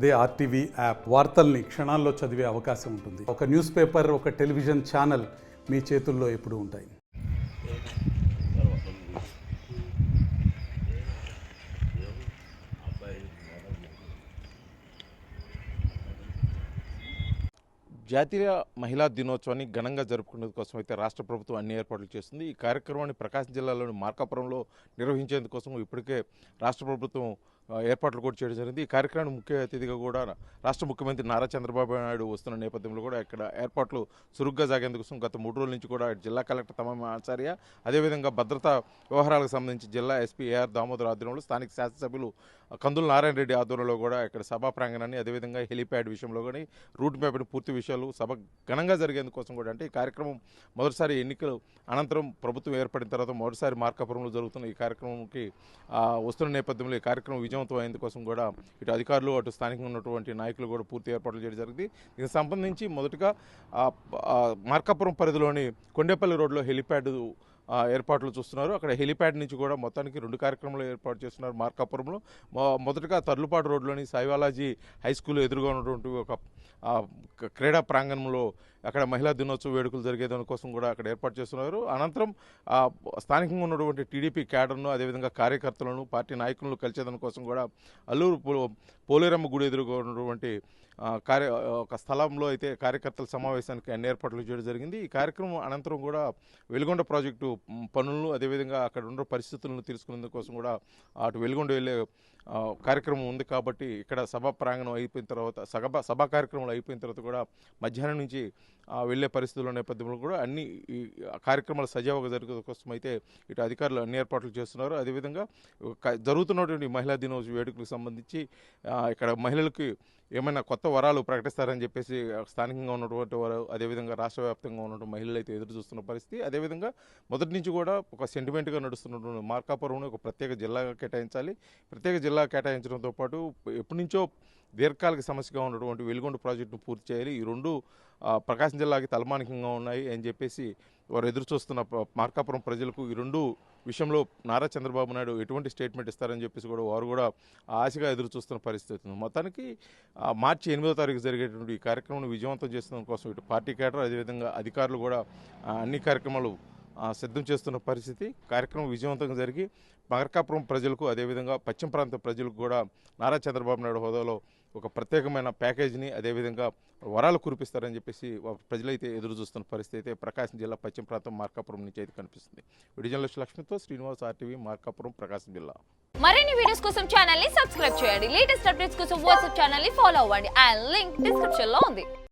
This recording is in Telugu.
అదే ఆర్టీవీ యాప్ వార్తల్ని క్షణాల్లో చదివే అవకాశం ఉంటుంది. ఒక న్యూస్ పేపర్, ఒక టెలివిజన్ ఛానల్ మీ చేతుల్లో ఎప్పుడూ ఉంటాయి. జాతీయ మహిళా దినోత్సవాన్ని ఘనంగా జరుపుకునే కోసం అయితే రాష్ట్ర ప్రభుత్వం అన్ని ఏర్పాట్లు చేస్తుంది. ఈ కార్యక్రమాన్ని ప్రకాశం జిల్లాలోని మార్కాపురంలో నిర్వహించేందుకోసం ఇప్పటికే రాష్ట్ర ప్రభుత్వం ఏర్పాట్లు కూడా చేయడం జరిగింది. ఈ కార్యక్రమానికి ముఖ్య అతిథిగా కూడా రాష్ట్ర ముఖ్యమంత్రి నారా చంద్రబాబు నాయుడు వస్తున్న నేపథ్యంలో కూడా ఇక్కడ ఏర్పాట్లు చురుగ్గా సాగేందుకోసం గత 3 రోజుల నుంచి కూడా జిల్లా కలెక్టర్ తమన్ ఆచార్య, అదేవిధంగా భద్రతా వ్యవహారాలకు సంబంధించి జిల్లా ఎస్పీ ఏఆర్ దామోదర్ ఆధ్వర్యంలో స్థానిక శాసనసభ్యులు కందుల నారాయణ రెడ్డి ఆధ్వర్యంలో కూడా ఇక్కడ సభా ప్రాంగణాన్ని, అదేవిధంగా హెలిప్యాడ్ విషయంలో కానీ రూట్ మ్యాప్ని పూర్తి విషయాలు సభ ఘనంగా జరిగేందుకోసం కూడా, అంటే ఈ కార్యక్రమం మొదటిసారి ఎన్నికలు అనంతరం ప్రభుత్వం ఏర్పడిన తర్వాత మొదటిసారి మార్కాపురంలో జరుగుతున్న ఈ కార్యక్రమంకి వస్తున్న నేపథ్యంలో ఈ కార్యక్రమం విజయవంతం అయ్యేందుకోసం కూడా ఇటు అధికారులు అటు స్థానికంగా ఉన్నటువంటి నాయకులు కూడా పూర్తి ఏర్పాట్లు చేయడం జరిగింది. దీనికి సంబంధించి మొదటగా మార్కాపురం పరిధిలోని కొండేపల్లి రోడ్లో హెలిప్యాడ్ ఏర్పాట్లు చూస్తున్నారు. అక్కడ హెలిప్యాడ్ నుంచి కూడా మొత్తానికి 2 కార్యక్రమాలు ఏర్పాటు చేస్తున్నారు మార్కాపురంలో. మొదటగా తర్లుపాటు రోడ్లోని సాయిబాలాజీ హై స్కూల్ ఎదురుగా ఉన్నటువంటి ఒక క్రీడా ప్రాంగణంలో అక్కడ మహిళా దినోత్సవ వేడుకలు జరిగేదానికోసం కూడా అక్కడ ఏర్పాటు చేస్తున్నారు. అనంతరం స్థానికంగా ఉన్నటువంటి టీడీపీ క్యాడర్ను, అదేవిధంగా కార్యకర్తలను, పార్టీ నాయకులను కలిసేదానికోసం కూడా అల్లూరు పోలేరమ్మ గుడి ఎదురుగా ఉన్నటువంటి ఒక స్థలంలో అయితే కార్యకర్తల సమావేశానికి అన్ని ఏర్పాట్లు చేయడం జరిగింది. ఈ కార్యక్రమం అనంతరం కూడా వెలుగొండ ప్రాజెక్టు పనులను, అదేవిధంగా అక్కడ ఉన్న పరిస్థితులను తెలుసుకునేందుకోసం కూడా అటు వెలుగొండ వెళ్ళే కార్యక్రమం ఉంది. కాబట్టి ఇక్కడ సభా ప్రాంగణం అయిపోయిన తర్వాత సభా కార్యక్రమాలు అయిపోయిన తర్వాత కూడా మధ్యాహ్నం నుంచి వెళ్ళే పరిస్థితుల నేపథ్యంలో కూడా అన్ని ఈ కార్యక్రమాలు సజావుగా జరిగే కోసం అయితే ఇటు అధికారులు అన్ని ఏర్పాట్లు చేస్తున్నారు. అదేవిధంగా జరుగుతున్నటువంటి మహిళా దినోత్సవ వేడుకలకు సంబంధించి ఇక్కడ మహిళలకి ఏమైనా కొత్త వరాలు ప్రకటిస్తారని చెప్పేసి స్థానికంగా ఉన్నటువంటి వారు, అదేవిధంగా రాష్ట్ర వ్యాప్తంగా ఉన్నటువంటి మహిళలు అయితే ఎదురు చూస్తున్న పరిస్థితి. అదేవిధంగా మొదటి నుంచి కూడా ఒక సెంటిమెంట్గా నడుస్తున్నటువంటి మార్కాపురంను ఒక ప్రత్యేక జిల్లాగా కేటాయించాలి. ప్రత్యేక జిల్లా కేటాయించడంతో పాటు ఎప్పటి నుంచో దీర్ఘకాలిక సమస్యగా ఉన్నటువంటి వెలుగొండ ప్రాజెక్టును పూర్తి చేయాలి. ఈ 2 ప్రకాశం జిల్లాకి తలమానికంగా ఉన్నాయి అని చెప్పేసి వారు ఎదురు చూస్తున్న మార్కాపురం ప్రజలకు ఈ 2 విషయంలో నారా చంద్రబాబు నాయుడు ఎటువంటి స్టేట్మెంట్ ఇస్తారని చెప్పేసి కూడా వారు కూడా ఆశగా ఎదురు చూస్తున్న పరిస్థితి ఉంది. మొత్తానికి మార్చి 8వ తారీఖు జరిగేటువంటి ఈ కార్యక్రమాన్ని విజయవంతం చేస్తున్న కోసం ఇటు పార్టీ కేడర్, అదేవిధంగా అధికారులు కూడా అన్ని కార్యక్రమాలు సిద్ధం చేస్తున్న పరిస్థితి. కార్యక్రమం విజయవంతంగా జరిగి మార్కాపురం ప్రజలకు, అదేవిధంగా పశ్చిమ ప్రాంత ప్రజలకు కూడా నారా చంద్రబాబు నాయుడు హోదాలో ఒక ప్రత్యేకమైన ప్యాకేజీని, అదేవిధంగా వరాలు కురిపిస్తారని చెప్పేసి ప్రజలైతే ఎదురు చూస్తున్న పరిస్థితి అయితే ప్రకాశం జిల్లా పశ్చిమ ప్రాంతం మార్కాపురం నుంచి అయితే కనిపిస్తుంది. విడిజనలిస్ట్ లక్ష్మితో శ్రీనివాస్, ఆర్టీవీ, మార్కాపురం, ప్రకాశం జిల్లా. మరిన్ని వీడియోస్ కోసం ఛానల్ ని సబ్స్క్రైబ్ చేయండి. లేటెస్ట్ అప్డేట్స్ కోసం వాట్సాప్ ఛానల్ ని ఫాలో అవ్వండి. ఆ లింక్ డిస్క్రిప్షన్ లో ఉంది.